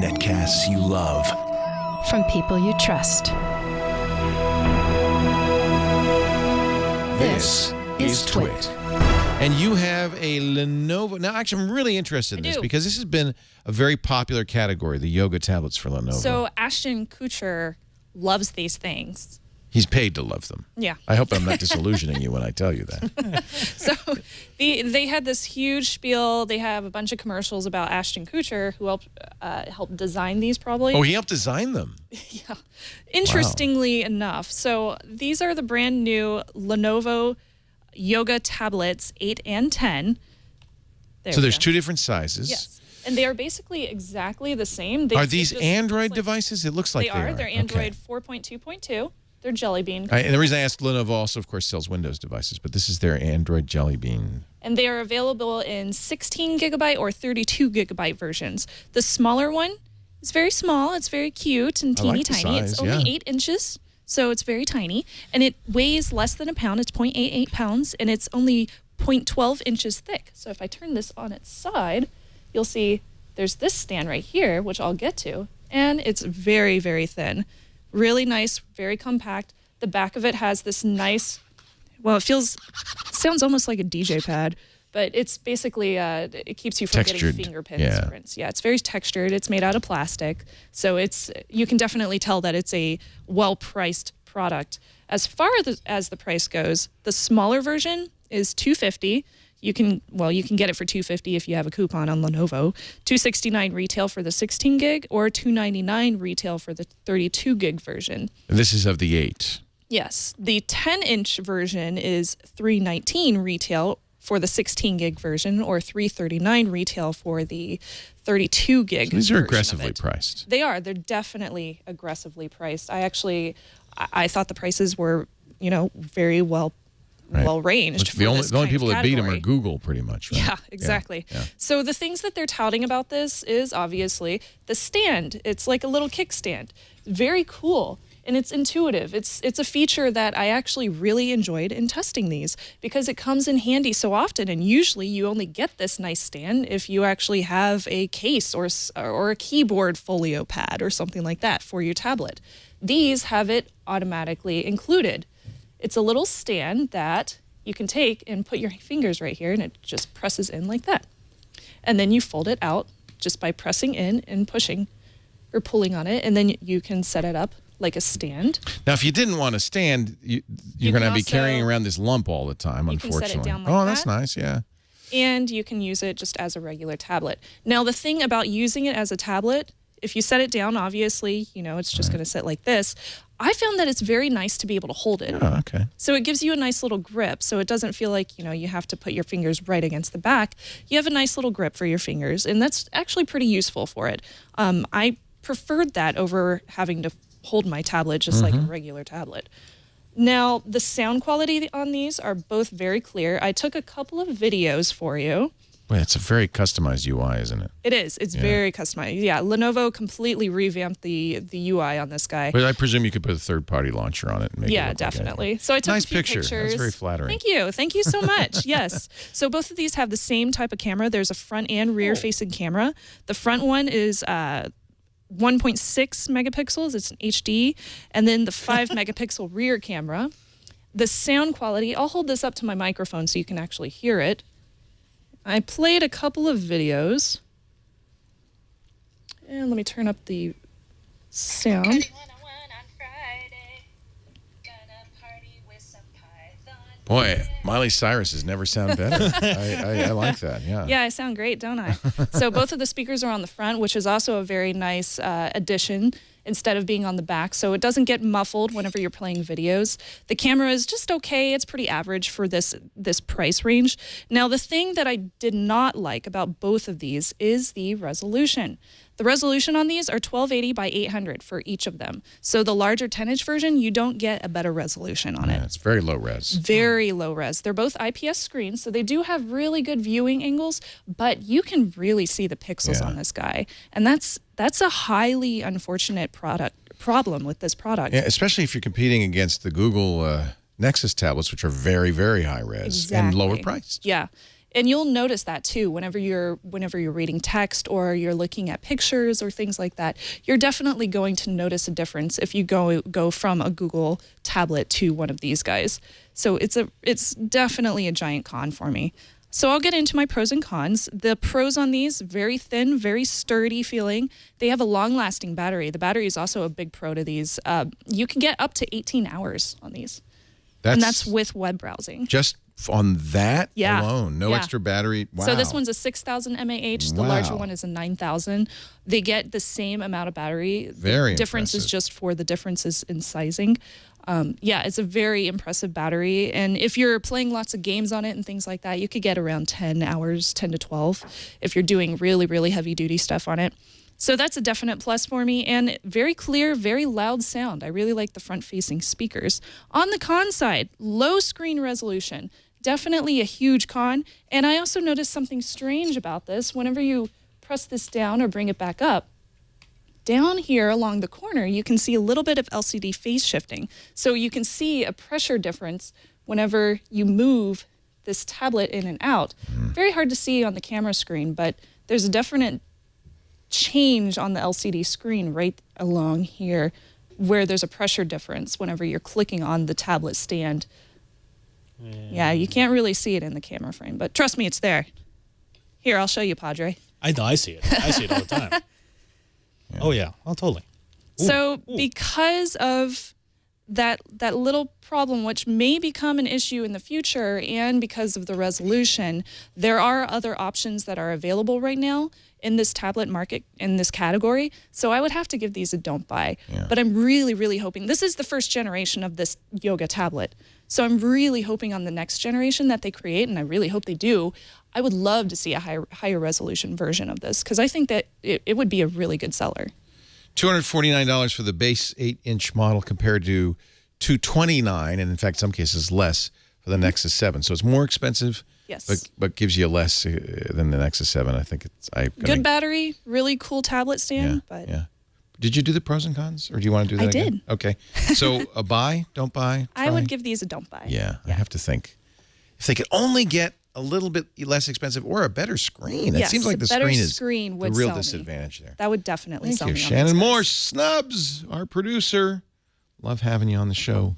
Netcasts you love. From people you trust. This is Twit. And you have a Lenovo. Now, actually, I'm really interested in this because this has been a very popular category, the yoga tablets for Lenovo. So Ashton Kutcher loves these things. He's paid to love them. Yeah. I hope I'm not disillusioning you when I tell you that. So they had this huge spiel. They have a bunch of commercials about Ashton Kutcher, who helped design these probably. Oh, he helped design them? Yeah. Interestingly enough. So these are the brand new Lenovo Yoga Tablets 8 and 10. So there's two different sizes. Yes. And they are basically exactly the same. Are these Android devices? It looks like they are. They're Android 4.2.2. They're Jelly Bean. And the reason I asked, Lenovo also, of course, sells Windows devices, but this is their Android Jelly Bean. And they are available in 16 gigabyte or 32 gigabyte versions. The smaller one is very small. It's very cute and teeny tiny. It's only 8 inches, so it's very tiny. And it weighs less than a pound. It's 0.88 pounds, and it's only 0.12 inches thick. So if I turn this on its side, you'll see there's this stand right here, which I'll get to, and it's very, very thin. Really nice, very compact. The back of it has this nice, well, it sounds almost like a DJ pad, but it's basically, it keeps you from getting fingerprints. Yeah, it's very textured. It's made out of plastic. So you can definitely tell that it's a well-priced product. As far as the price goes, the smaller version is $250. You can get it for $250 if you have a coupon on Lenovo. $269 retail for the 16 gig or $299 retail for the 32 gig version. And this is of the 8. Yes. The 10-inch version is $319 retail for the 16 gig version or $339 retail for the 32 gig so these are aggressively priced. They are. They're definitely aggressively priced. I thought the prices were, very well ranged. The only people that beat them are Google, pretty much. Right? Yeah, exactly. Yeah. So the things that they're touting about this is obviously the stand. It's like a little kickstand. Very cool. And it's intuitive. It's a feature that I actually really enjoyed in testing these because it comes in handy so often. And usually you only get this nice stand if you actually have a case or a keyboard folio pad or something like that for your tablet. These have it automatically included. It's a little stand that you can take and put your fingers right here, and it just presses in like that. And then you fold it out just by pressing in and pushing or pulling on it, and then you can set it up like a stand. Now, if you didn't want to stand, you're going to be carrying around this lump all the time, unfortunately. You can set it down like that. That's nice, yeah. And you can use it just as a regular tablet. Now, the thing about using it as a tablet, if you set it down, obviously, it's just going to sit like this. I found that it's very nice to be able to hold it. Oh, okay. So it gives you a nice little grip. So it doesn't feel like, you have to put your fingers right against the back. You have a nice little grip for your fingers, and that's actually pretty useful for it. I preferred that over having to hold my tablet just like a regular tablet. Now, the sound quality on these are both very clear. I took a couple of videos for you. Well, it's a very customized UI, isn't it? It is. It's very customized. Yeah, Lenovo completely revamped the UI on this guy. But I presume you could put a third-party launcher on it and make it look definitely. Like so I took nice a few pictures. That's very flattering. Thank you. Thank you so much. Yes. So both of these have the same type of camera. There's a front and rear-facing camera. The front one is 1.6 megapixels. It's an HD. And then the 5 megapixel rear camera. The sound quality, I'll hold this up to my microphone so you can actually hear it. I played a couple of videos. And let me turn up the sound. Boy, Miley Cyrus has never sounded better. I like that, yeah. Yeah, I sound great, don't I? So both of the speakers are on the front, which is also a very nice addition instead of being on the back. So it doesn't get muffled whenever you're playing videos. The camera is just okay. It's pretty average for this price range. Now, the thing that I did not like about both of these is the resolution. The resolution on these are 1280 by 800 for each of them. So the larger 10-inch version, you don't get a better resolution on it. It's very low res. Very low res. They're both IPS screens, so they do have really good viewing angles, but you can really see the pixels on this guy. And that's a highly unfortunate problem with this product. Yeah, especially if you're competing against the Google Nexus tablets, which are very, very high res and lower priced. Yeah. And you'll notice that too whenever you're reading text or you're looking at pictures or things like that. You're definitely going to notice a difference if you go from a Google tablet to one of these guys. So it's definitely a giant con for me. So I'll get into my pros and cons. The pros on these, very thin, very sturdy feeling. They have a long-lasting battery. The battery is also a big pro to these. You can get up to 18 hours on these. And that's with web browsing. Just on that alone, no extra battery. Wow. So this one's a 6,000 mAh. The larger one is a 9,000. They get the same amount of battery. Very The difference is just for the differences in sizing. It's a very impressive battery. And if you're playing lots of games on it and things like that, you could get around 10 hours, 10 to 12, if you're doing really, really heavy duty stuff on it. So that's a definite plus for me, and very clear, very loud sound. I really like the front-facing speakers. On the con side, low screen resolution, definitely a huge con. And I also noticed something strange about this. Whenever you press this down or bring it back up, down here along the corner, you can see a little bit of LCD phase shifting. So you can see a pressure difference whenever you move this tablet in and out. Very hard to see on the camera screen, but there's a definite change on the LCD screen right along here where there's a pressure difference whenever you're clicking on the tablet stand. Yeah, you can't really see it in the camera frame, but trust me, it's there. Here, I'll show you, Padre. I know, I see it. I see it all the time. Yeah. Oh, yeah. Oh, totally. So because of that little problem, which may become an issue in the future, and because of the resolution, there are other options that are available right now in this tablet market, in this category. So I would have to give these a don't buy. Yeah. But I'm really, really hoping, this is the first generation of this Yoga tablet. So I'm really hoping on the next generation that they create, and I really hope they do. I would love to see a higher resolution version of this, because I think that it would be a really good seller. $249 for the base 8-inch model compared to $229, and in fact, some cases less for the Nexus 7. So it's more expensive, yes, but gives you less than the Nexus 7. I think it's good battery, really cool tablet stand. Yeah. Did you do the pros and cons, or do you want to do that again? I did. Okay. So a buy, don't buy? Try? I would give these a don't buy. Yeah, I have to think. If they could only get a little bit less expensive or a better screen. It seems like the screen is the real disadvantage there. That would definitely sell me. Thank you, Shannon Morse. Snubs, our producer. Love having you on the show.